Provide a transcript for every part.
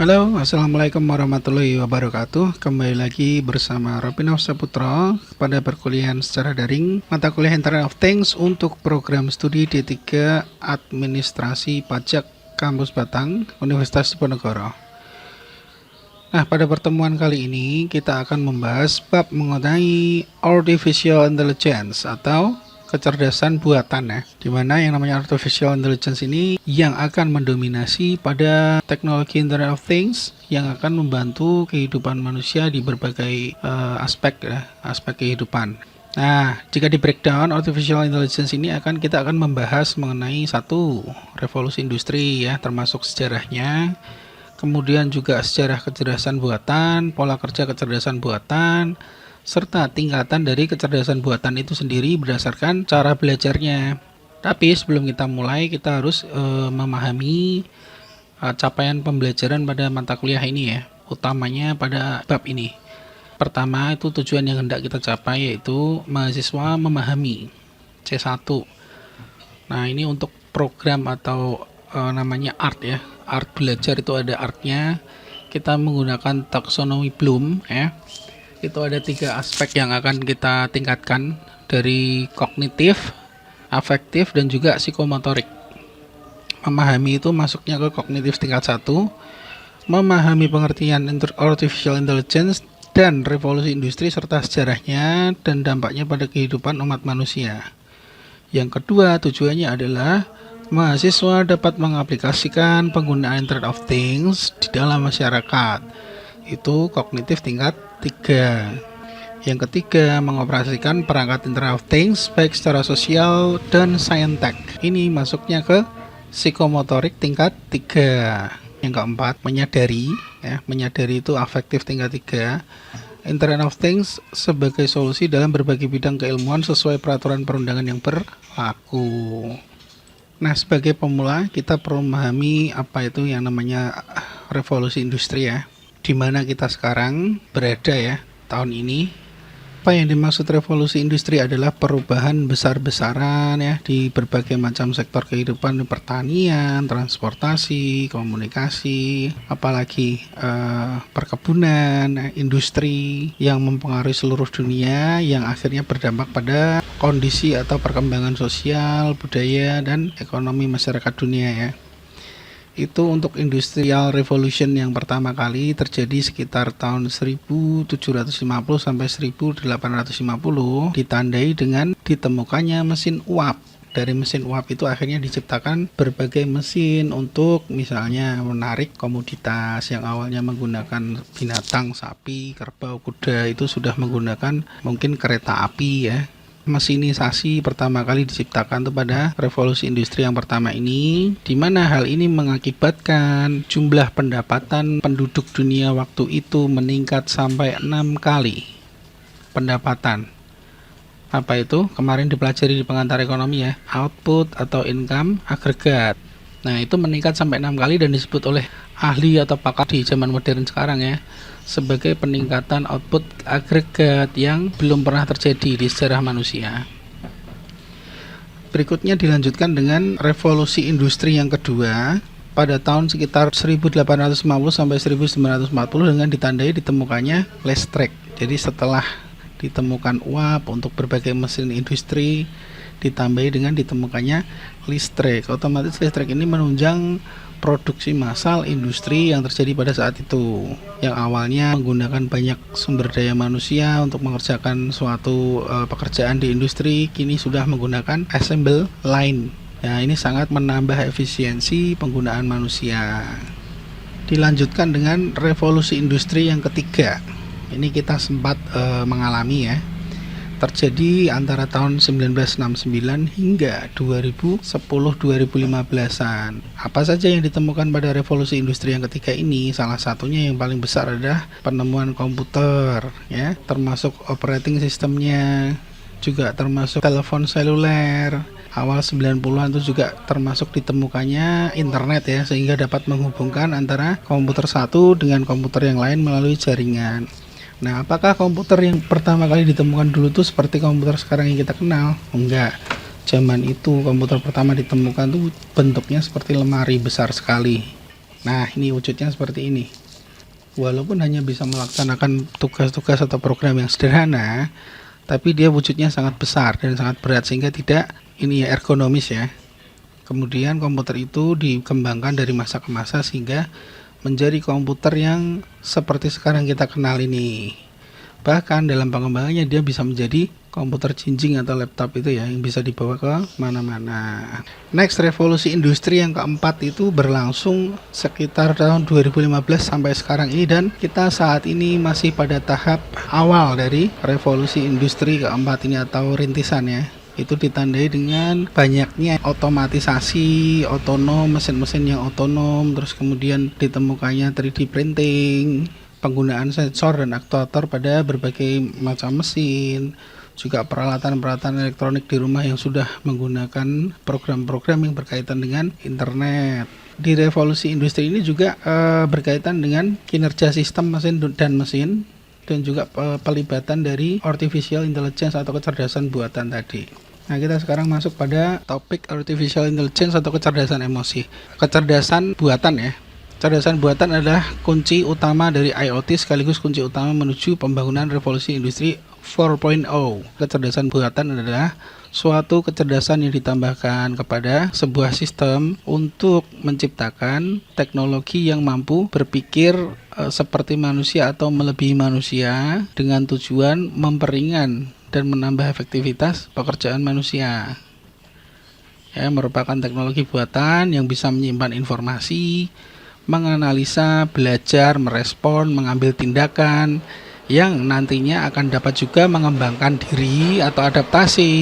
Halo, assalamualaikum warahmatullahi wabarakatuh. Kembali lagi bersama Robin Saputra pada perkuliahan secara daring mata kuliah Internet of Things untuk program studi D3 Administrasi Pajak Kampus Batang, Universitas Diponegoro. Nah, pada pertemuan kali ini kita akan membahas bab mengenai Artificial Intelligence atau kecerdasan buatan ya, dimana yang namanya artificial intelligence ini yang akan mendominasi pada teknologi Internet of Things yang akan membantu kehidupan manusia di berbagai aspek ya, aspek kehidupan. Nah, jika di breakdown artificial intelligence ini kita akan membahas mengenai satu revolusi industri ya, termasuk sejarahnya, kemudian juga sejarah kecerdasan buatan, pola kerja kecerdasan buatan, serta tingkatan dari kecerdasan buatan itu sendiri berdasarkan cara belajarnya. Tapi sebelum kita mulai, kita harus memahami capaian pembelajaran pada mata kuliah ini ya, utamanya pada bab ini. Pertama, itu tujuan yang hendak kita capai yaitu mahasiswa memahami C1. Nah, ini untuk program atau namanya art ya. Art belajar itu ada artnya. Kita menggunakan taksonomi Bloom ya. Itu ada 3 aspek yang akan kita tingkatkan, dari kognitif, afektif, dan juga psikomotorik. Memahami itu masuknya ke kognitif tingkat 1, memahami pengertian artificial intelligence dan revolusi industri serta sejarahnya dan dampaknya pada kehidupan umat manusia. Yang kedua, tujuannya adalah mahasiswa dapat mengaplikasikan penggunaan Internet of Things di dalam masyarakat. Itu kognitif tingkat 3. Yang ketiga, mengoperasikan perangkat Internet of Things baik secara sosial dan saintek. Ini masuknya ke psikomotorik tingkat 3. Yang keempat, menyadari ya, menyadari itu afektif tingkat 3. Internet of Things sebagai solusi dalam berbagai bidang keilmuan sesuai peraturan perundangan yang berlaku. Nah, sebagai pemula kita perlu memahami apa itu yang namanya revolusi industri ya, di mana kita sekarang berada ya tahun ini. Apa yang dimaksud revolusi industri adalah perubahan besar-besaran ya di berbagai macam sektor kehidupan, pertanian, transportasi, komunikasi, apalagi perkebunan, industri yang mempengaruhi seluruh dunia yang akhirnya berdampak pada kondisi atau perkembangan sosial, budaya, dan ekonomi masyarakat dunia ya. Itu untuk industrial revolution yang pertama kali terjadi sekitar tahun 1750 sampai 1850, ditandai dengan ditemukannya mesin uap. Dari mesin uap itu akhirnya diciptakan berbagai mesin untuk misalnya menarik komoditas yang awalnya menggunakan binatang, sapi, kerbau, kuda, itu sudah menggunakan mungkin kereta api ya. Mesinisasi pertama kali diciptakan pada revolusi industri yang pertama ini, di mana hal ini mengakibatkan jumlah pendapatan penduduk dunia waktu itu meningkat sampai 6 kali pendapatan. Apa itu? Kemarin dipelajari di pengantar ekonomi ya, output atau income agregat. Nah, itu meningkat sampai 6 kali dan disebut oleh ahli atau pakar di zaman modern sekarang ya sebagai peningkatan output agregat yang belum pernah terjadi di sejarah manusia. Berikutnya dilanjutkan dengan revolusi industri yang kedua pada tahun sekitar 1850 sampai 1940 dengan ditandai ditemukannya listrik. Jadi setelah ditemukan uap untuk berbagai mesin industri, ditambahi dengan ditemukannya listrik. Otomatis listrik ini menunjang produksi massal industri yang terjadi pada saat itu, yang awalnya menggunakan banyak sumber daya manusia untuk mengerjakan suatu pekerjaan di industri, kini sudah menggunakan assembly line. Nah, ini sangat menambah efisiensi penggunaan manusia. Dilanjutkan dengan revolusi industri yang ketiga. Ini kita sempat mengalami ya, terjadi antara tahun 1969 hingga 2010-2015an. Apa saja yang ditemukan pada revolusi industri yang ketiga ini? Salah satunya yang paling besar adalah penemuan komputer ya, termasuk operating sistemnya, juga termasuk telepon seluler. Awal 90-an itu juga termasuk ditemukannya internet ya, sehingga dapat menghubungkan antara komputer satu dengan komputer yang lain melalui jaringan. Nah, apakah komputer yang pertama kali ditemukan dulu itu seperti komputer sekarang yang kita kenal? Enggak. Zaman itu komputer pertama ditemukan tuh bentuknya seperti lemari besar sekali. Nah, ini wujudnya seperti ini. Walaupun hanya bisa melaksanakan tugas-tugas atau program yang sederhana, tapi dia wujudnya sangat besar dan sangat berat sehingga tidak ini ya ergonomis ya. Kemudian komputer itu dikembangkan dari masa ke masa sehingga menjadi komputer yang seperti sekarang kita kenal ini. Bahkan dalam pengembangannya dia bisa menjadi komputer jinjing atau laptop itu ya, yang bisa dibawa ke mana-mana. Next, revolusi industri yang keempat itu berlangsung sekitar tahun 2015 sampai sekarang ini, dan kita saat ini masih pada tahap awal dari revolusi industri keempat ini atau rintisan ya. Itu ditandai dengan banyaknya otomatisasi otonom, mesin-mesin yang otonom, terus kemudian ditemukannya 3D printing, penggunaan sensor dan aktuator pada berbagai macam mesin, juga peralatan-peralatan elektronik di rumah yang sudah menggunakan program-program yang berkaitan dengan internet. Di revolusi industri ini juga berkaitan dengan kinerja sistem mesin dan juga pelibatan dari artificial intelligence atau kecerdasan buatan tadi. Nah, kita sekarang masuk pada topik artificial intelligence atau kecerdasan emosi. Kecerdasan buatan ya. Kecerdasan buatan adalah kunci utama dari IoT sekaligus kunci utama menuju pembangunan revolusi industri 4.0. Kecerdasan buatan adalah suatu kecerdasan yang ditambahkan kepada sebuah sistem untuk menciptakan teknologi yang mampu berpikir seperti manusia atau melebihi manusia dengan tujuan memperingan dan menambah efektivitas pekerjaan manusia. Ya, merupakan teknologi buatan yang bisa menyimpan informasi, menganalisa, belajar, merespon, mengambil tindakan yang nantinya akan dapat juga mengembangkan diri atau adaptasi,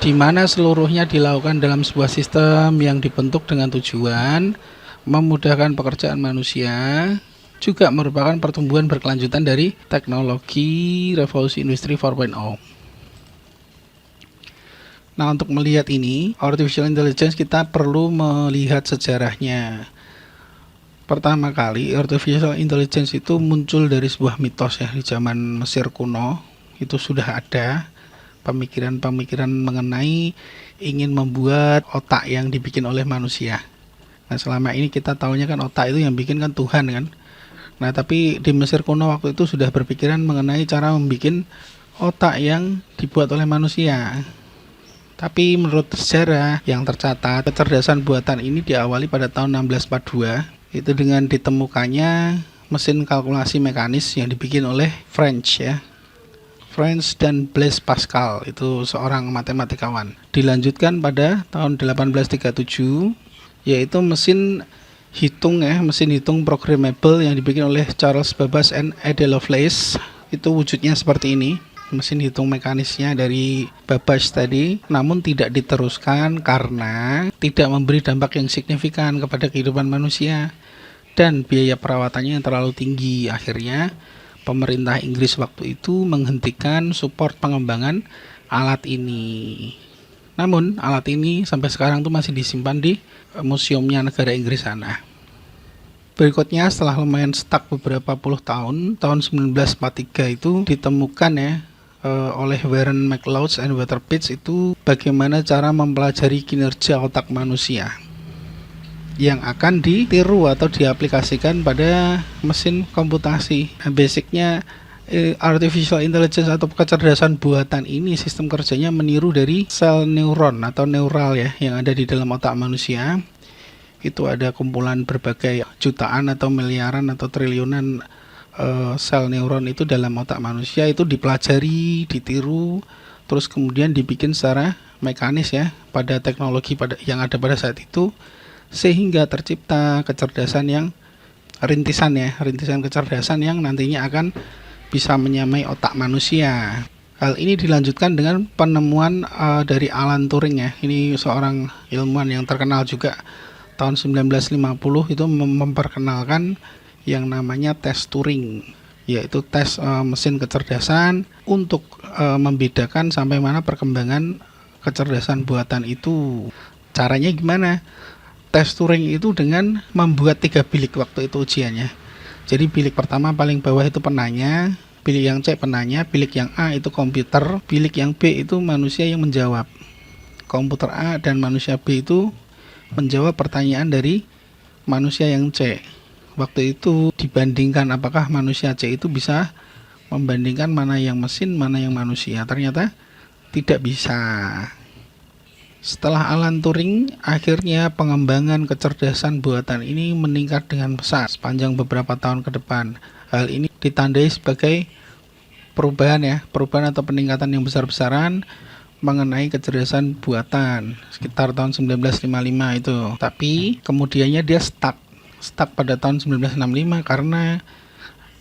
di mana seluruhnya dilakukan dalam sebuah sistem yang dibentuk dengan tujuan memudahkan pekerjaan manusia, juga merupakan pertumbuhan berkelanjutan dari teknologi revolusi industri 4.0. Nah, untuk melihat ini, artificial intelligence kita perlu melihat sejarahnya. Pertama kali artificial intelligence itu muncul dari sebuah mitos ya, di zaman Mesir kuno. Itu sudah ada pemikiran-pemikiran mengenai ingin membuat otak yang dibikin oleh manusia. Nah, selama ini kita tahunya kan otak itu yang bikin kan Tuhan kan. Nah, tapi di Mesir kuno waktu itu sudah berpikiran mengenai cara membuat otak yang dibuat oleh manusia. Tapi menurut sejarah yang tercatat, kecerdasan buatan ini diawali pada tahun 1642. Itu dengan ditemukannya mesin kalkulasi mekanis yang dibikin oleh French dan Blaise Pascal, itu seorang matematikawan. Dilanjutkan pada tahun 1837, yaitu mesin hitung programmable yang dibikin oleh Charles Babbage and Ada Lovelace. Itu wujudnya seperti ini, mesin hitung mekanisnya dari Babbage tadi, namun tidak diteruskan karena tidak memberi dampak yang signifikan kepada kehidupan manusia dan biaya perawatannya yang terlalu tinggi. Akhirnya pemerintah Inggris waktu itu menghentikan support pengembangan alat ini. Namun alat ini sampai sekarang tuh masih disimpan di museumnya negara Inggris sana. Berikutnya, setelah lumayan stuck beberapa puluh tahun 1943 itu ditemukan ya oleh Warren McLeod and Walter Pitts itu bagaimana cara mempelajari kinerja otak manusia yang akan ditiru atau diaplikasikan pada mesin komputasi. Nah, basicnya artificial intelligence atau kecerdasan buatan ini sistem kerjanya meniru dari sel neuron atau neural ya yang ada di dalam otak manusia. Itu ada kumpulan berbagai jutaan atau miliaran atau triliunan sel neuron itu dalam otak manusia, itu dipelajari, ditiru, terus kemudian dibikin secara mekanis ya pada teknologi yang ada pada saat itu, sehingga tercipta kecerdasan yang rintisan kecerdasan yang nantinya akan bisa menyamai otak manusia. Hal ini dilanjutkan dengan penemuan dari Alan Turing ya. Ini seorang ilmuwan yang terkenal juga. Tahun 1950 itu memperkenalkan yang namanya tes Turing, yaitu tes mesin kecerdasan untuk membedakan sampai mana perkembangan kecerdasan buatan itu. Caranya gimana? Tes Turing itu dengan membuat 3 bilik waktu itu ujiannya. Jadi bilik pertama paling bawah itu penanya, bilik yang C penanya, bilik yang A itu komputer, bilik yang B itu manusia yang menjawab. Komputer A dan manusia B itu menjawab pertanyaan dari manusia yang C. Waktu itu dibandingkan apakah manusia C itu bisa membandingkan mana yang mesin, mana yang manusia. Ternyata tidak bisa. Setelah Alan Turing, akhirnya pengembangan kecerdasan buatan ini meningkat dengan pesat sepanjang beberapa tahun ke depan. Hal ini ditandai sebagai perubahan atau peningkatan yang besar-besaran mengenai kecerdasan buatan sekitar tahun 1955 itu. Tapi kemudiannya dia stuck pada tahun 1965 karena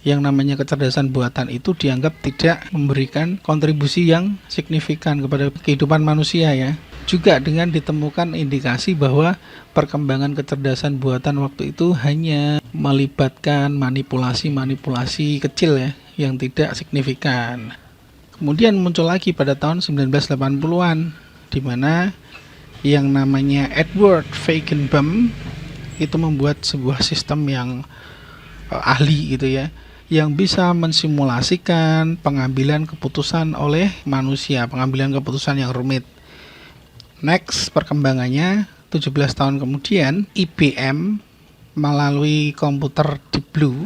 yang namanya kecerdasan buatan itu dianggap tidak memberikan kontribusi yang signifikan kepada kehidupan manusia ya. Juga dengan ditemukan indikasi bahwa perkembangan kecerdasan buatan waktu itu hanya melibatkan manipulasi kecil ya, yang tidak signifikan. Kemudian muncul lagi pada tahun 1980-an, di mana yang namanya Edward Feigenbaum itu membuat sebuah sistem yang ahli gitu ya, yang bisa mensimulasikan pengambilan keputusan oleh manusia, pengambilan keputusan yang rumit. Next, perkembangannya 17 tahun kemudian, IBM melalui komputer Deep Blue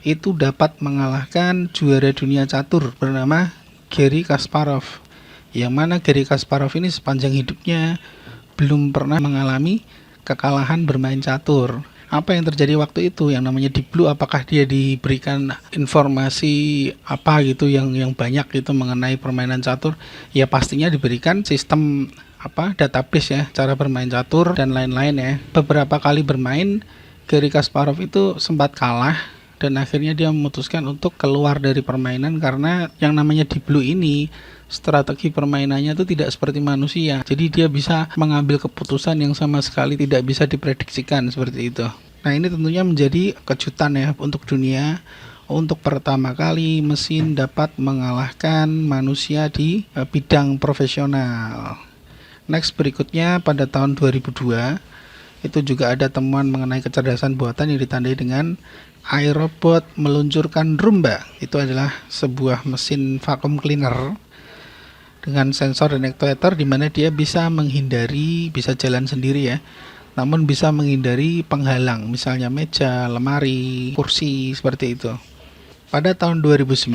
itu dapat mengalahkan juara dunia catur bernama Garry Kasparov. Yang mana Garry Kasparov ini sepanjang hidupnya belum pernah mengalami kekalahan bermain catur. Apa yang terjadi waktu itu? Yang namanya Deep Blue, apakah dia diberikan informasi apa gitu yang banyak gitu mengenai permainan catur? Ya pastinya diberikan sistem database ya, cara bermain catur dan lain-lain ya. Beberapa kali bermain, Garry Kasparov itu sempat kalah dan akhirnya dia memutuskan untuk keluar dari permainan karena yang namanya Deep Blue ini strategi permainannya itu tidak seperti manusia. Jadi dia bisa mengambil keputusan yang sama sekali tidak bisa diprediksikan seperti itu. Nah, ini tentunya menjadi kejutan ya untuk dunia. Untuk pertama kali mesin dapat mengalahkan manusia di bidang profesional. Next, berikutnya pada tahun 2002 itu juga ada temuan mengenai kecerdasan buatan yang ditandai dengan iRobot meluncurkan Roomba. Itu adalah sebuah mesin vacuum cleaner dengan sensor dan actuator di mana dia bisa jalan sendiri ya, namun bisa menghindari penghalang, misalnya meja, lemari, kursi, seperti itu. Pada tahun 2009,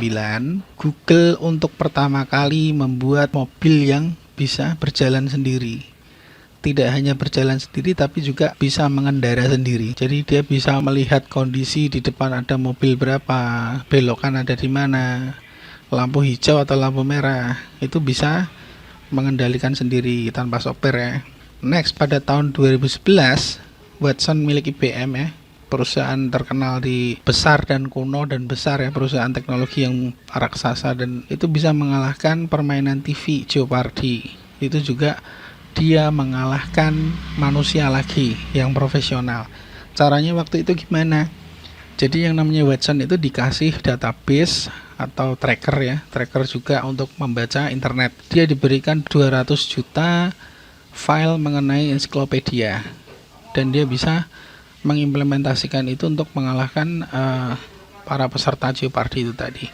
Google untuk pertama kali membuat mobil yang bisa berjalan sendiri. Tidak hanya berjalan sendiri tapi juga bisa mengendara sendiri. Jadi dia bisa melihat kondisi di depan ada mobil berapa, belokan ada di mana, lampu hijau atau lampu merah, itu bisa mengendalikan sendiri tanpa sopir ya. Next, pada tahun 2011, Watson milik IBM ya, perusahaan terkenal besar dan kuno dan besar ya, perusahaan teknologi yang raksasa, dan itu bisa mengalahkan permainan TV Jeopardy. Itu juga dia mengalahkan manusia lagi yang profesional. Caranya waktu itu gimana? Jadi yang namanya Watson itu dikasih database atau tracker juga untuk membaca internet. Dia diberikan 200 juta file mengenai ensiklopedia dan dia bisa mengimplementasikan itu untuk mengalahkan para peserta Jeopardy itu tadi.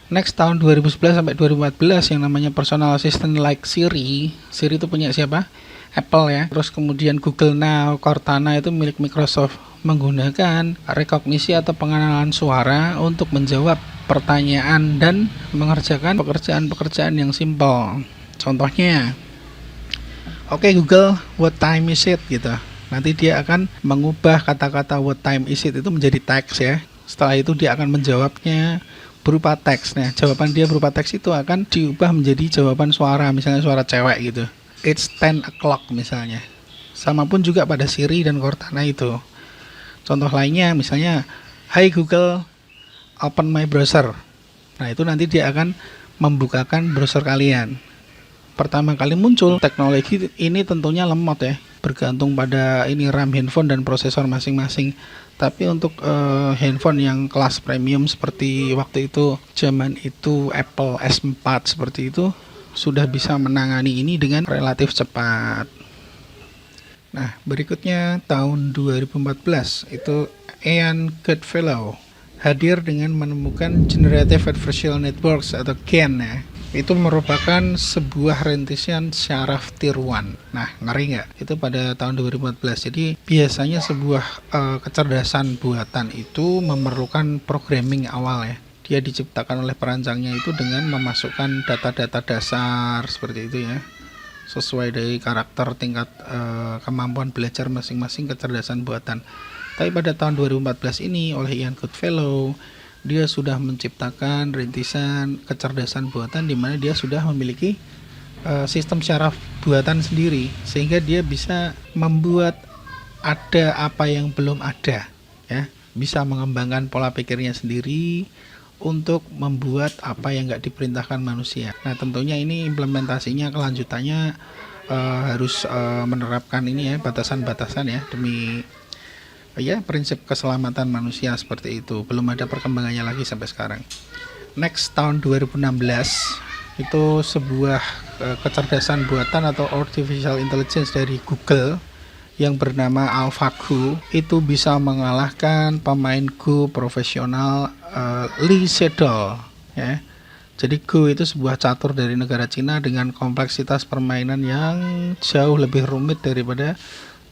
Next, tahun 2011 sampai 2014 yang namanya personal assistant like Siri itu punya siapa? Apple ya. Terus kemudian Google Now, Cortana itu milik Microsoft, menggunakan rekognisi atau pengenalan suara untuk menjawab pertanyaan dan mengerjakan pekerjaan-pekerjaan yang simpel. Contohnya, oke Google, what time is it gitu. Nanti dia akan mengubah kata-kata what time is it itu menjadi teks ya. Setelah itu dia akan menjawabnya berupa teks. Nah, jawaban dia berupa teks itu akan diubah menjadi jawaban suara, misalnya suara cewek gitu. It's 10 o'clock misalnya. Sama pun juga pada Siri dan Cortana itu. Contoh lainnya misalnya, Hi Google, open my browser. Nah, itu nanti dia akan membukakan browser kalian. Pertama kali muncul teknologi ini tentunya lemot ya, bergantung pada RAM handphone dan prosesor masing-masing. Tapi untuk handphone yang kelas premium seperti waktu itu, zaman itu Apple S4 seperti itu, sudah bisa menangani ini dengan relatif cepat. Nah, berikutnya tahun 2014 itu Ian Goodfellow hadir dengan menemukan Generative Adversarial Networks atau GAN ya. Itu merupakan sebuah rintisan syaraf tier 1. Nah, ngeri nggak? Itu pada tahun 2014. Jadi biasanya sebuah kecerdasan buatan itu memerlukan programming awal ya. Dia diciptakan oleh perancangnya itu dengan memasukkan data-data dasar seperti itu ya, sesuai dari karakter tingkat kemampuan belajar masing-masing kecerdasan buatan. Tapi pada tahun 2014 ini oleh Ian Goodfellow, dia sudah menciptakan rintisan kecerdasan buatan di mana dia sudah memiliki sistem syaraf buatan sendiri, sehingga dia bisa membuat ada apa yang belum ada ya, bisa mengembangkan pola pikirnya sendiri untuk membuat apa yang nggak diperintahkan manusia. Nah, tentunya ini implementasinya, kelanjutannya harus menerapkan ini ya, batasan-batasan ya, demi ya prinsip keselamatan manusia seperti itu. Belum ada perkembangannya lagi sampai sekarang. Next, tahun 2016 itu sebuah kecerdasan buatan atau artificial intelligence dari Google yang bernama AlphaGo itu bisa mengalahkan pemain Go profesional Lee Sedol ya. Jadi Go itu sebuah catur dari negara Cina dengan kompleksitas permainan yang jauh lebih rumit daripada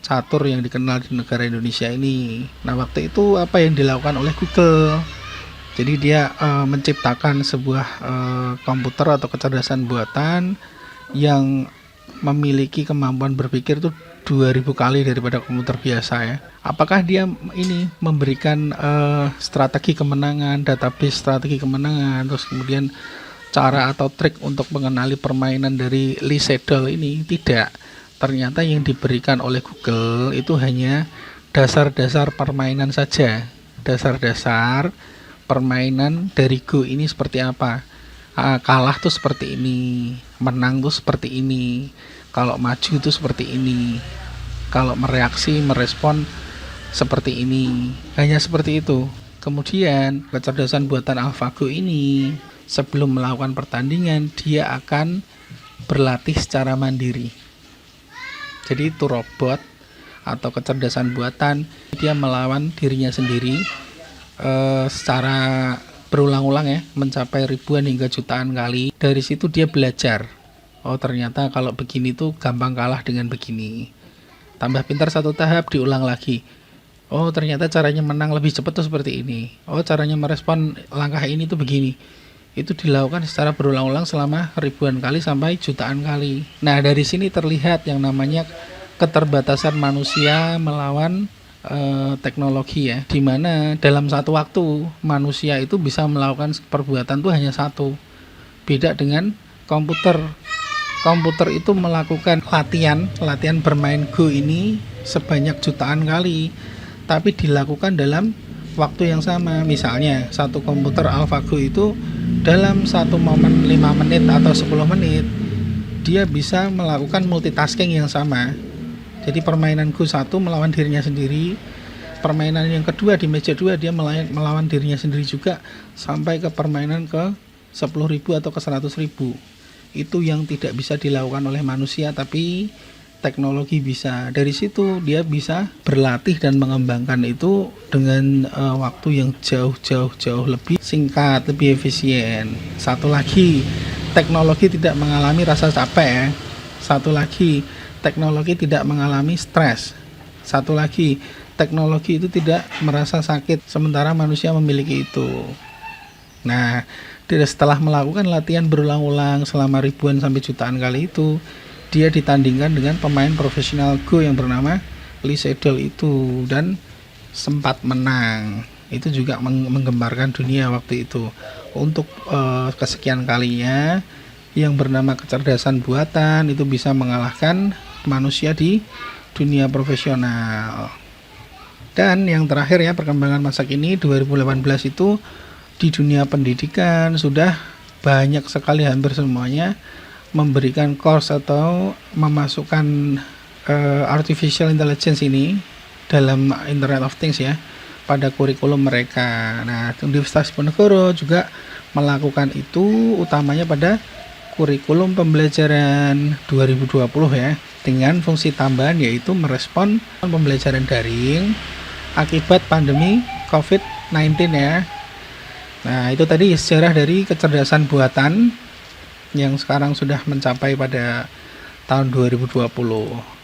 catur yang dikenal di negara Indonesia ini. Nah, waktu itu apa yang dilakukan oleh Google? Jadi dia menciptakan sebuah komputer atau kecerdasan buatan yang memiliki kemampuan berpikir itu 2000 kali daripada komputer biasa ya. Apakah dia ini memberikan strategi kemenangan, database strategi kemenangan, terus kemudian cara atau trik untuk mengenali permainan dari Lee Sedol ini? Tidak. Ternyata yang diberikan oleh Google itu hanya dasar-dasar permainan saja. Dasar-dasar permainan dari Go ini seperti apa. Kalah tuh seperti ini, menang tuh seperti ini, kalau maju tuh seperti ini, kalau mereaksi, merespon seperti ini. Hanya seperti itu. Kemudian kecerdasan buatan AlphaGo ini sebelum melakukan pertandingan dia akan berlatih secara mandiri. Jadi itu robot atau kecerdasan buatan, dia melawan dirinya sendiri secara berulang-ulang ya, mencapai ribuan hingga jutaan kali. Dari situ dia belajar, oh ternyata kalau begini tuh gampang kalah dengan begini. Tambah pintar satu tahap, diulang lagi. Oh ternyata caranya menang lebih cepat tuh seperti ini. Oh caranya merespon langkah ini tuh begini. Itu dilakukan secara berulang-ulang selama ribuan kali sampai jutaan kali. Nah, dari sini terlihat yang namanya keterbatasan manusia melawan teknologi ya, dimana dalam satu waktu manusia itu bisa melakukan perbuatan tuh hanya satu. Beda dengan komputer. Komputer itu melakukan latihan bermain Go ini sebanyak jutaan kali, tapi dilakukan dalam waktu yang sama. Misalnya satu komputer AlphaGo itu dalam satu momen 5 menit atau 10 menit dia bisa melakukan multitasking yang sama. Jadi permainan Go 1 melawan dirinya sendiri, permainan yang kedua di meja 2 dia melawan dirinya sendiri juga, sampai ke permainan ke 10.000 atau ke 100.000. Itu yang tidak bisa dilakukan oleh manusia, tapi teknologi bisa. Dari situ dia bisa berlatih dan mengembangkan itu dengan waktu yang jauh lebih singkat, lebih efisien. Satu lagi, teknologi tidak mengalami rasa capek. Satu lagi, teknologi tidak mengalami stres. Satu lagi, teknologi itu tidak merasa sakit, sementara manusia memiliki itu. Nah, setelah melakukan latihan berulang-ulang selama ribuan sampai jutaan kali itu, dia ditandingkan dengan pemain profesional Go yang bernama Lee Sedol itu dan sempat menang. Itu juga menggemparkan dunia waktu itu. Untuk kesekian kalinya yang bernama kecerdasan buatan itu bisa mengalahkan manusia di dunia profesional. Dan yang terakhir ya, perkembangan masa kini 2018 itu di dunia pendidikan sudah banyak sekali, hampir semuanya memberikan course atau memasukkan artificial intelligence ini dalam Internet of Things ya pada kurikulum mereka. Nah, Universitas Diponegoro juga melakukan itu utamanya pada kurikulum pembelajaran 2020 ya, dengan fungsi tambahan yaitu merespon pembelajaran daring akibat pandemi COVID-19 ya. Nah, itu tadi sejarah dari kecerdasan buatan yang sekarang sudah mencapai pada tahun 2020.